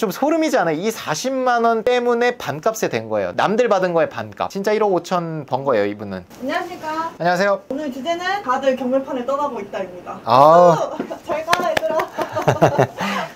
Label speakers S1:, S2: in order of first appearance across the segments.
S1: 좀 소름이지 않아요? 이 40만원 때문에 반값에 된 거예요. 남들 받은 거에 반값. 진짜 1억 5천 번 거예요, 이분은.
S2: 안녕하십니까.
S1: 안녕하세요.
S2: 오늘 주제는 다들 경매판에 떠나고 있다입니다. 잘 가라 얘들아.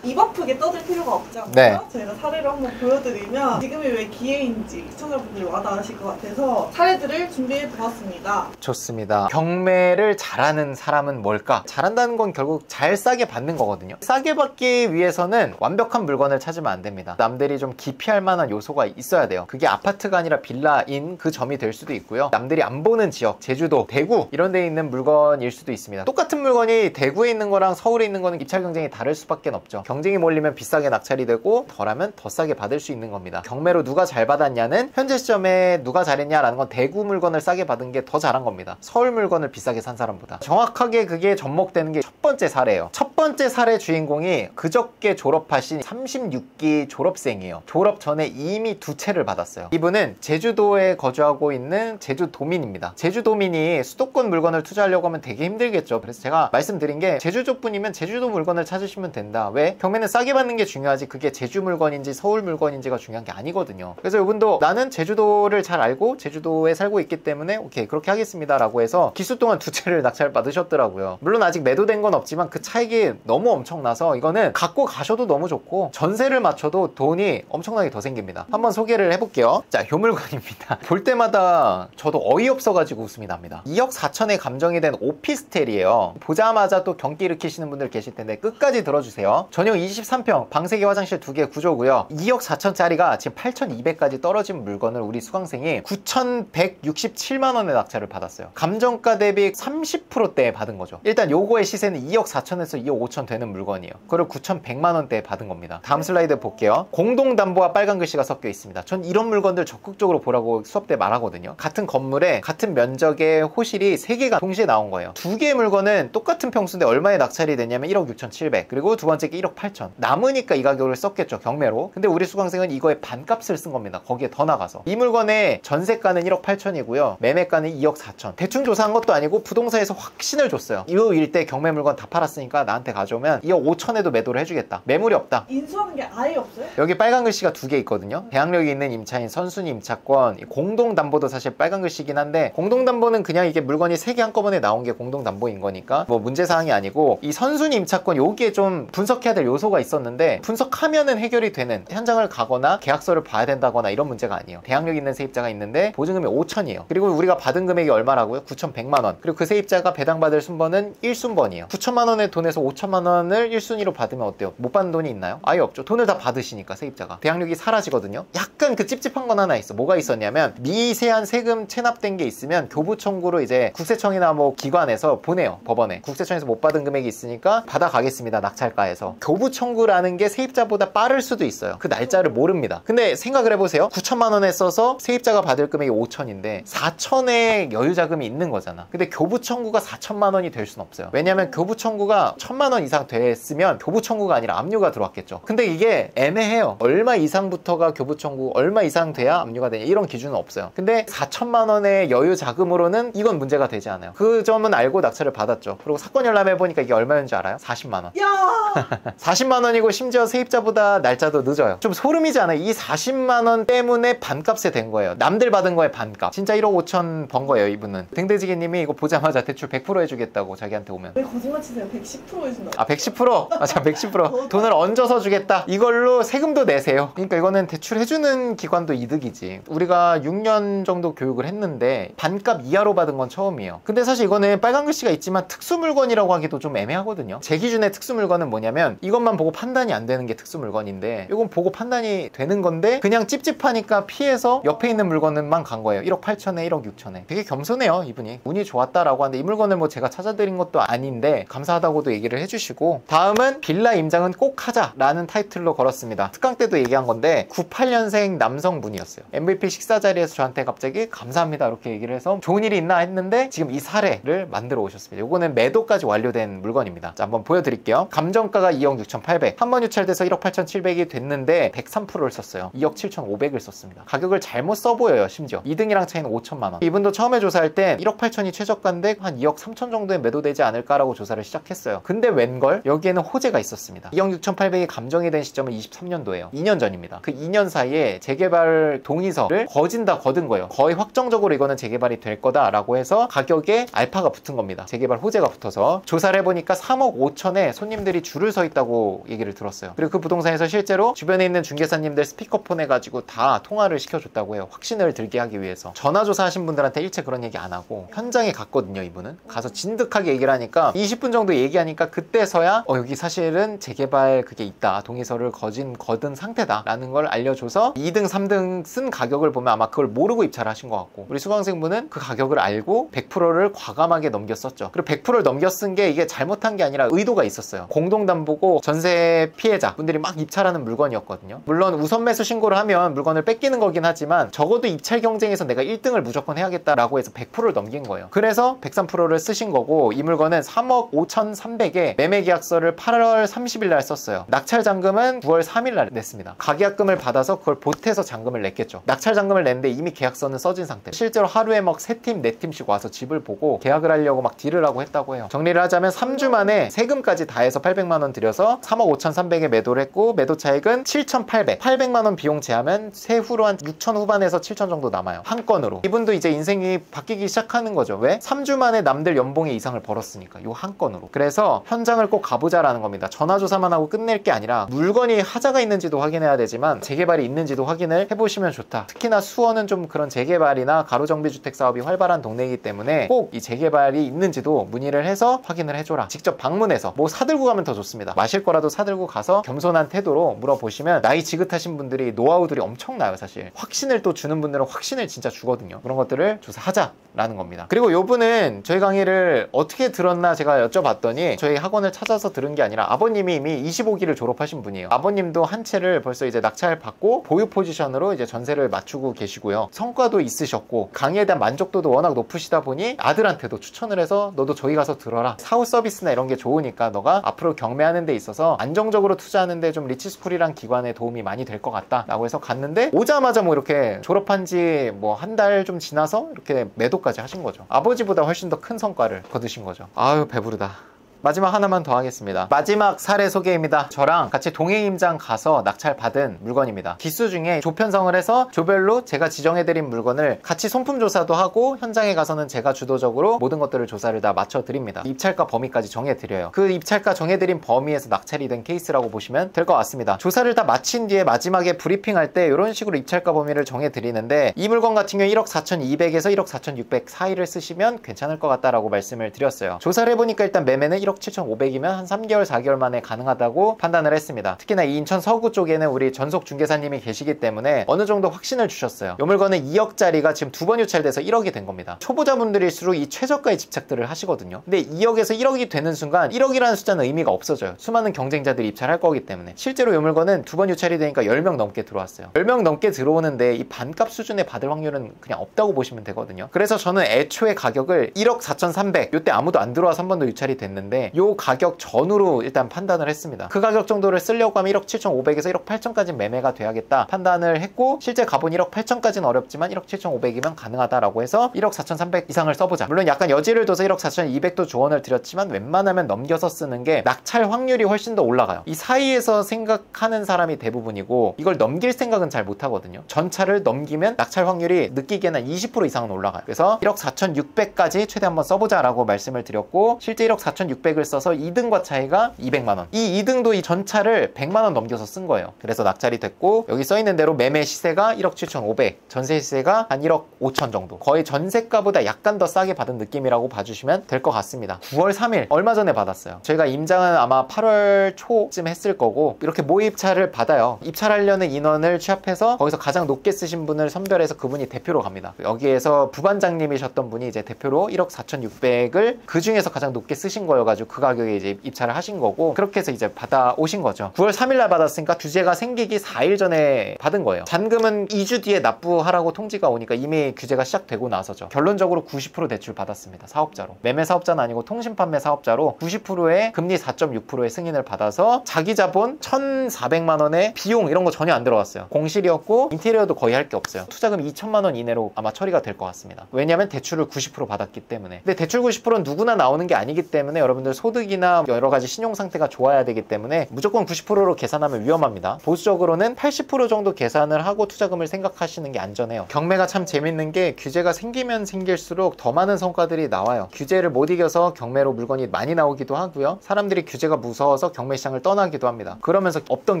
S2: 입 아프게 떠들 필요가 없지 않나요?
S1: 네.
S2: 저희가 사례를 한번 보여드리면 지금이 왜 기회인지 시청자분들이 와닿으실 것 같아서 사례들을 준비해 보았습니다.
S1: 좋습니다. 경매를 잘하는 사람은 뭘까? 잘한다는 건 결국 잘 싸게 받는 거거든요. 싸게 받기 위해서는 완벽한 물건을 찾으면 안 됩니다. 남들이 좀 기피할 만한 요소가 있어야 돼요. 그게 아파트가 아니라 빌라인 그 점이 될 수도 있고요. 남들이 안 보는 지역, 제주도, 대구 이런 데에 있는 물건일 수도 있습니다. 똑같은 물건이 대구에 있는 거랑 서울에 있는 거는 입찰 경쟁이 다를 수밖에 없죠. 경쟁이 몰리면 비싸게 낙찰이 되고 덜하면 더 싸게 받을 수 있는 겁니다. 경매로 누가 잘 받았냐는 현재 시점에 누가 잘했냐라는 건 대구 물건을 싸게 받은 게 더 잘한 겁니다. 서울 물건을 비싸게 산 사람보다. 정확하게 그게 접목되는 게 첫 번째 사례예요. 첫 번째 사례 주인공이 그저께 졸업하신 36기 졸업생이에요. 졸업 전에 이미 2채를 받았어요. 이분은 제주도에 거주하고 있는 제주도민입니다. 제주도민이 수도권 물건을 투자하려고 하면 되게 힘들겠죠. 그래서 제가 말씀드린 게 제주도 분이면 제주도 물건을 찾으시면 된다. 왜? 경매는 싸게 받는 게 중요하지 그게 제주 물건인지 서울 물건인지가 중요한 게 아니거든요. 그래서 이분도 나는 제주도를 잘 알고 제주도에 살고 있기 때문에 오케이 그렇게 하겠습니다 라고 해서 기수 동안 2채를 낙찰 받으셨더라고요. 물론 아직 매도된 건 없지만 그 차익이 너무 엄청나서 이거는 갖고 가셔도 너무 좋고 전세를 맞춰도 돈이 엄청나게 더 생깁니다. 한번 소개를 해볼게요. 자, 요 물건입니다. 볼 때마다 저도 어이없어 가지고 웃음이 납니다. 2억 4천에 감정이 된 오피스텔이에요. 보자마자 또 경기 일으키시는 분들 계실 텐데 끝까지 들어주세요. 전용 23평 방 3개 화장실 2개 구조고요. 2억 4천짜리가 지금 8,200까지 떨어진 물건을 우리 수강생이 9,167만원에 낙찰을 받았어요. 감정가 대비 30%대에 받은 거죠. 일단 요거의 시세는 2억 4천에서 2억 5천 되는 물건이에요. 그걸 9,100만원대에 받은 겁니다. 다음 슬라이드 볼게요. 공동담보와 빨간 글씨가 섞여 있습니다. 전 이런 물건들 적극적으로 보라고 수업 때 말하거든요. 같은 건물에 같은 면적의 호실이 3개가 동시에 나온 거예요. 2개의 물건은 똑같은 평수인데 얼마에 낙찰이 됐냐면 1억 6,700 그리고 두 번째 게 1억 8천. 남으니까 이 가격을 썼겠죠, 경매로. 근데 우리 수강생은 이거에 반값을 쓴 겁니다. 거기에 더 나가서. 이 물건의 전세가는 1억 8천이고요. 매매가는 2억 4천. 대충 조사한 것도 아니고 부동산에서 확신을 줬어요. 이 일대 경매 물건 다 팔았으니까 나한테 가져오면 2억 5천에도 매도를 해주겠다. 매물이 없다.
S2: 인수하는 게 아예 없어요?
S1: 여기 빨간 글씨가 2개 있거든요. 대항력이 있는 임차인 선순위 임차권. 공동담보도 사실 빨간 글씨긴 한데 공동담보는 그냥 이게 물건이 3개 한꺼번에 나온 게 공동담보인 거니까 뭐 문제사항이 아니고 이 선순위 임차권 여기에 좀 분석해야 될 요소가 있었는데 분석하면은 해결이 되는 현장을 가거나 계약서를 봐야 된다거나 이런 문제가 아니에요. 대항력 있는 세입자가 있는데 보증금이 5천이에요. 그리고 우리가 받은 금액이 얼마라고요? 9,100만원. 그리고 그 세입자가 배당받을 순번은 1순번이에요. 9천만원의 돈에서 5천만원을 1순위로 받으면 어때요? 못 받는 돈이 있나요? 아예 없죠. 돈을 다 받으시니까 세입자가. 대항력이 사라지거든요. 약간 그 찝찝한 건 하나 있어. 뭐가 있었냐면 미세한 세금 체납된 게 있으면 교부 청구로 이제 국세청이나 뭐 기관에서 보내요. 법원에. 국세청에서 못 받은 금액이 있으니까 받아가겠습니다. 낙찰가에서. 교부 청구라는 게 세입자보다 빠를 수도 있어요. 그 날짜를 모릅니다. 근데 생각을 해보세요. 9천만 원에 써서 세입자가 받을 금액이 5천인데 4천의 여유자금이 있는 거잖아. 근데 교부 청구가 4천만 원이 될 수는 없어요. 왜냐면 교부 청구가 1,000만 원 이상 됐으면 교부 청구가 아니라 압류가 들어왔겠죠. 근데 이게 애매해요. 얼마 이상부터가 교부 청구, 얼마 이상 돼야 압류가 되냐 이런 기준은 없어요. 근데 4천만 원의 여유자금으로는 이건 문제가 되지 않아요. 그 점은 알고 낙찰을 받았죠. 그리고 사건 열람해보니까 이게 얼마였는지 알아요? 40만 원.
S2: 야
S1: 40만 원이고 심지어 세입자보다 날짜도 늦어요. 좀 소름이지 않아요? 이 40만 원 때문에 반값에 된 거예요. 남들 받은 거에 반값. 진짜 1억 5천 번 거예요, 이분은. 등대지기님이 이거 보자마자 대출 100% 해주겠다고 자기한테 오면.
S2: 왜 거짓말 치세요? 110% 해준다고.
S1: 아 110%? 아 자 110% 돈을 얹어서 주겠다. 이걸로 세금도 내세요. 그러니까 이거는 대출해주는 기관도 이득이지. 우리가 6년 정도 교육을 했는데 반값 이하로 받은 건 처음이에요. 근데 사실 이거는 빨간 글씨가 있지만 특수물건이라고 하기도 좀 애매하거든요. 제 기준의 특수물건은 뭐냐면 이것만 보고 판단이 안 되는 게 특수물건인데 이건 보고 판단이 되는 건데 그냥 찝찝하니까 피해서 옆에 있는 물건만 간 거예요. 1억 8천에 1억 6천에. 되게 겸손해요, 이분이. 운이 좋았다라고 하는데 이 물건을 뭐 제가 찾아드린 것도 아닌데 감사하다고도 얘기를 해주시고, 다음은 빌라 임장은 꼭 하자라는 타이틀로 걸었습니다. 특강 때도 얘기한 건데 98년생 남성분이었어요. MVP 식사 자리에서 저한테 갑자기 감사합니다 이렇게 얘기를 해서 좋은 일이 있나 했는데 지금 이 사례를 만들어 오셨습니다. 요거는 매도까지 완료된 물건입니다. 자, 한번 보여드릴게요. 감정가가 2억 6,800. 한 번 유찰돼서 1억 8,700이 됐는데 103%를 썼어요. 2억 7,500을 썼습니다. 가격을 잘못 써 보여요. 심지어 2등이랑 차이는 5천만 원. 이분도 처음에 조사할 때 1억 8천이 최저가인데 한 2억 3천 정도에 매도되지 않을까라고 조사를 시작했어요. 근데 웬걸? 여기에는 호재가 있었습니다. 2억 6,800이 감정이 된 시점은 23년도예요. 2년 전입니다. 그 2년 사이에 재개발 동의서를 거둔 거예요. 거의 확정적으로 이거는 재개발이 될 거다라고 해서 가격에 알파가 붙은 겁니다. 재개발 호재가 붙어서 조사를 해보니까 3억 5천에 손님들이 줄을 서 있다고 얘기를 들었어요. 그리고 그 부동산에서 실제로 주변에 있는 중개사님들 스피커폰 해가지고 다 통화를 시켜줬다고 해요. 확신을 들게 하기 위해서. 전화조사 하신 분들한테 일체 그런 얘기 안 하고 현장에 갔거든요. 이분은 가서 진득하게 얘기를 하니까 20분 정도 얘기하니까 그때서야 여기 사실은 재개발 그게 있다, 동의서를 거둔 상태다 라는 걸 알려줘서 2등 3등 쓴 가격을 보면 아마 그걸 모르고 입찰을 하신 것 같고, 우리 수강생분은 그 가격을 알고 100%를 과감하게 넘겼었죠. 그리고 100%를 넘겨 쓴 게 이게 잘못한 게 아니라 의도가 있었어요. 공동담보고 전세 피해자 분들이 막 입찰하는 물건이었거든요. 물론 우선 매수 신고를 하면 물건을 뺏기는 거긴 하지만 적어도 입찰 경쟁에서 내가 1등을 무조건 해야겠다라고 해서 100%를 넘긴 거예요. 그래서 103%를 쓰신 거고, 이 물건은 3억 5,300에 매매 계약서를 8월 30일 날 썼어요. 낙찰 잔금은 9월 3일 날 냈습니다. 가계약금을 받아서 그걸 보태서 잔금을 냈겠죠. 낙찰 잔금을 냈는데 이미 계약서는 써진 상태. 실제로 하루에 막 3팀 4팀씩 와서 집을 보고 계약을 하려고 막 딜을 하고 했다고 해요. 정리를 하자면 3주 만에 세금까지 다 해서 800만 원 들여서 3억 5,300에 매도를 했고, 매도 차익은 7,800. 800만 원 비용 제하면 세후로 한 6천 후반에서 7천 정도 남아요. 한 건으로. 이분도 이제 인생이 바뀌기 시작하는 거죠. 왜? 3주 만에 남들 연봉의 이상을 벌었으니까. 요 한 건으로. 그래서 현장을 꼭 가보자라는 겁니다. 전화조사만 하고 끝낼 게 아니라 물건이 하자가 있는지도 확인해야 되지만 재개발이 있는지도 확인을 해보시면 좋다. 특히나 수원은 좀 그런 재개발이나 가로정비주택 사업이 활발한 동네이기 때문에 꼭 이 재개발이 있는지도 문의를 해서 확인을 해줘라. 직접 방문해서 뭐 사들고 가면 더 좋습니다. 마실 거라도 사들고 가서 겸손한 태도로 물어보시면 나이 지긋하신 분들이 노하우들이 엄청나요. 사실 확신을 또 주는 분들은 확신을 진짜 주거든요. 그런 것들을 조사하자라는 겁니다. 그리고 요분은 저희 강의를 어떻게 들었나 제가 여쭤봤더니 저희 학원을 찾아서 들은 게 아니라 아버님이 이미 25기를 졸업하신 분이에요. 아버님도 한 채를 벌써 이제 낙찰 받고 보유 포지션으로 이제 전세를 맞추고 계시고요. 성과도 있으셨고 강의에 대한 만족도도 워낙 높으시다 보니 아들한테도 추천을 해서 너도 저희 가서 들어라. 사후 서비스나 이런 게 좋으니까 너가 앞으로 경매하는 데 있어서 안정적으로 투자하는 데 좀 리치스쿨이란 기관에 도움이 많이 될 것 같다 라고 해서 갔는데, 오자마자 뭐 이렇게 졸업한 지 뭐 한 달 좀 지나서 이렇게 매도까지 하신 거죠. 아버지보다 훨씬 더 큰 성과를 거두신 거죠. 아유 배부르다. 마지막 하나만 더 하겠습니다. 마지막 사례 소개입니다. 저랑 같이 동해임장 가서 낙찰 받은 물건입니다. 기수 중에 조편성을 해서 조별로 제가 지정해드린 물건을 같이 손품 조사도 하고 현장에 가서는 제가 주도적으로 모든 것들을 조사를 다 맞춰드립니다. 입찰가 범위까지 정해드려요. 그 입찰가 정해드린 범위에서 낙찰이 된 케이스라고 보시면 될 것 같습니다. 조사를 다 마친 뒤에 마지막에 브리핑할 때 이런 식으로 입찰가 범위를 정해드리는데, 이 물건 같은 경우 1억 4,200에서 1억 4,600 사이를 쓰시면 괜찮을 것 같다라고 말씀을 드렸어요. 조사를 해보니까 일단 매매는 1억 7,500이면 한 3개월 4개월 만에 가능하다고 판단을 했습니다. 특히나 이 인천 서구 쪽에는 우리 전속 중개사님이 계시기 때문에 어느 정도 확신을 주셨어요. 이 물건은 2억짜리가 지금 2번 유찰돼서 1억이 된 겁니다. 초보자분들일수록 이 최저가의 집착들을 하시거든요. 근데 2억에서 1억이 되는 순간 1억이라는 숫자는 의미가 없어져요. 수많은 경쟁자들이 입찰할 거기 때문에. 실제로 이 물건은 2번 유찰이 되니까 10명 넘게 들어왔어요. 10명 넘게 들어오는데 이 반값 수준에 받을 확률은 그냥 없다고 보시면 되거든요. 그래서 저는 애초에 가격을 1억 4,300, 이때 아무도 안 들어와서 한 번 더 유찰이 됐는데 요 가격 전후로 일단 판단을 했습니다. 그 가격 정도를 쓰려고 하면 1억 7,500에서 1억 8천까지 매매가 돼야겠다 판단을 했고, 실제 가본 1억 8천까지는 어렵지만 1억 7,500이면 가능하다라고 해서 1억 4,300 이상을 써보자. 물론 약간 여지를 둬서 1억 4,200도 조언을 드렸지만 웬만하면 넘겨서 쓰는 게 낙찰 확률이 훨씬 더 올라가요. 이 사이에서 생각하는 사람이 대부분이고 이걸 넘길 생각은 잘 못하거든요. 전차를 넘기면 낙찰 확률이 느끼기에는 20% 이상은 올라가요. 그래서 1억 4,600까지 최대 한번 써보자 라고 말씀을 드렸고, 실제 1억 4,600을 써서 2등과 차이가 200만원. 이 2등도 이 전차를 100만원 넘겨서 쓴 거예요. 그래서 낙찰이 됐고, 여기 써있는 대로 매매 시세가 1억 7,500, 전세 시세가 한 1억 5천 정도. 거의 전세가보다 약간 더 싸게 받은 느낌이라고 봐주시면 될 것 같습니다. 9월 3일 얼마 전에 받았어요. 저희가 임장은 아마 8월 초쯤 했을 거고, 이렇게 모의입찰을 받아요. 입찰하려는 인원을 취합해서 거기서 가장 높게 쓰신 분을 선별해서 그분이 대표로 갑니다. 여기에서 부반장님이셨던 분이 이제 대표로 1억 4,600을 그 중에서 가장 높게 쓰신 거여가지고 해가지고 그 가격에 이제 입찰을 하신 거고, 그렇게 해서 이제 받아오신 거죠. 9월 3일날 받았으니까 규제가 생기기 4일 전에 받은 거예요. 잔금은 2주 뒤에 납부하라고 통지가 오니까 이미 규제가 시작되고 나서죠. 결론적으로 90% 대출 받았습니다. 사업자로. 매매 사업자는 아니고 통신판매 사업자로 90%의 금리 4.6%의 승인을 받아서 자기 자본 1,400만 원의 비용 이런 거 전혀 안 들어갔어요. 공실이었고 인테리어도 거의 할 게 없어요. 투자금 2천만 원 이내로 아마 처리가 될 것 같습니다. 왜냐하면 대출을 90% 받았기 때문에. 근데 대출 90%는 누구나 나오는 게 아니기 때문에 여러분들 소득이나 여러 가지 신용 상태가 좋아야 되기 때문에 무조건 90%로 계산하면 위험합니다. 보수적으로는 80% 정도 계산을 하고 투자금을 생각하시는 게 안전해요. 경매가 참 재밌는 게 규제가 생기면 생길수록 더 많은 성과들이 나와요. 규제를 못 이겨서 경매로 물건이 많이 나오기도 하고요. 사람들이 규제가 무서워서 경매 시장을 떠나기도 합니다. 그러면서 없던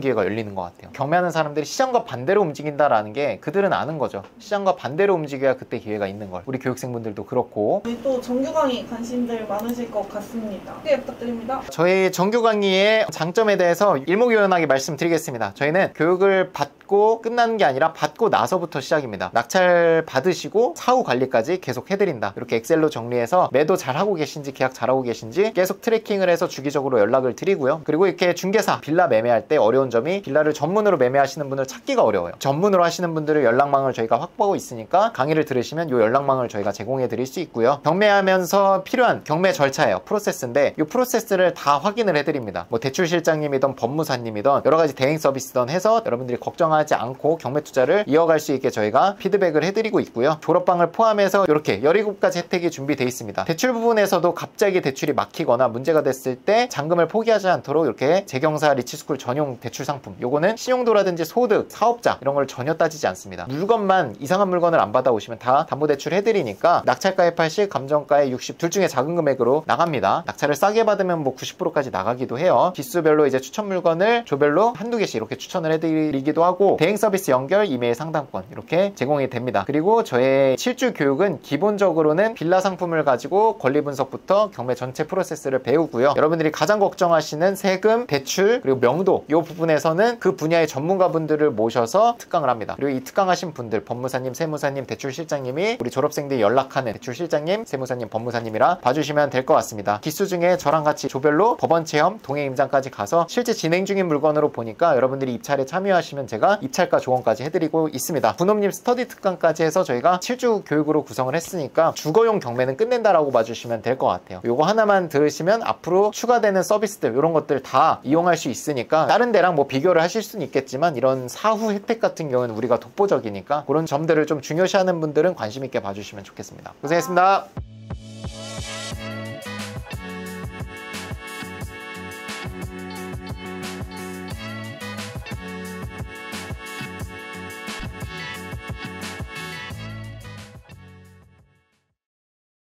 S1: 기회가 열리는 것 같아요. 경매하는 사람들이 시장과 반대로 움직인다라는 게 그들은 아는 거죠. 시장과 반대로 움직여야 그때 기회가 있는 걸. 우리 교육생분들도 그렇고.
S2: 저희 또 정규 강의 관심들 많으실 것 같습니다. 소개 부탁드립니다.
S1: 저희 정규 강의의 장점에 대해서 일목요연하게 말씀드리겠습니다. 저희는 교육을 받고 끝나는 게 아니라 받고 나서부터 시작입니다. 낙찰 받으시고 사후 관리까지 계속 해드린다. 이렇게 엑셀로 정리해서 매도 잘하고 계신지 계약 잘하고 계신지 계속 트래킹을 해서 주기적으로 연락을 드리고요. 그리고 이렇게 중개사 빌라 매매할 때 어려운 점이 빌라를 전문으로 매매하시는 분을 찾기가 어려워요. 전문으로 하시는 분들의 연락망을 저희가 확보하고 있으니까 강의를 들으시면 이 연락망을 저희가 제공해 드릴 수 있고요. 경매하면서 필요한 경매 절차예요. 프로세스인데 이 프로세스를 다 확인을 해드립니다. 뭐 대출실장님이든 법무사님이든 여러 가지 대행 서비스든 해서 여러분들이 걱정하지 않고 경매 투자를 이어갈 수 있게 저희가 피드백을 해드리고 있고요. 졸업방을 포함해서 이렇게 17가지 혜택이 준비되어 있습니다. 대출 부분에서도 갑자기 대출이 막히거나 문제가 됐을 때 잔금을 포기하지 않도록 이렇게 재경사 리치스쿨 전용 대출 상품, 요거는 신용도라든지 소득, 사업자 이런 걸 전혀 따지지 않습니다. 물건만 이상한 물건을 안 받아오시면 다 담보대출 해드리니까 낙찰가에 80, 감정가에 60 둘 중에 작은 금액으로 나갑니다. 낙찰을 싸게 받으면 뭐 90%까지 나가기도 해요. 기수별로 이제 추천 물건을 조별로 한두 개씩 이렇게 추천을 해드리기도 하고 대행 서비스 연결, 이메일 상담권 이렇게 제공이 됩니다. 그리고 저의 7주 교육은 기본적으로는 빌라 상품을 가지고 권리 분석부터 경매 전체 프로세스를 배우고요. 여러분들이 가장 걱정하시는 세금, 대출, 그리고 명도 이 부분에서는 그 분야의 전문가분들을 모셔서 특강을 합니다. 그리고 이 특강하신 분들 법무사님, 세무사님, 대출실장님이 우리 졸업생들이 연락하는 대출실장님, 세무사님, 법무사님이라 봐주시면 될 것 같습니다. 기수 중에 저랑 같이 조별로 법원 체험, 동행 임장까지 가서 실제 진행 중인 물건으로 보니까 여러분들이 입찰에 참여하시면 제가 입찰가 조언까지 해드리고 있습니다. 분업님 스터디 특강까지 해서 저희가 7주 교육으로 구성을 했으니까 주거용 경매는 끝낸다라고 봐주시면 될 것 같아요. 요거 하나만 들으시면 앞으로 추가되는 서비스들 이런 것들 다 이용할 수 있으니까 다른 데랑 뭐 비교를 하실 수는 있겠지만 이런 사후 혜택 같은 경우는 우리가 독보적이니까 그런 점들을 좀 중요시하는 분들은 관심 있게 봐주시면 좋겠습니다. 고생했습니다.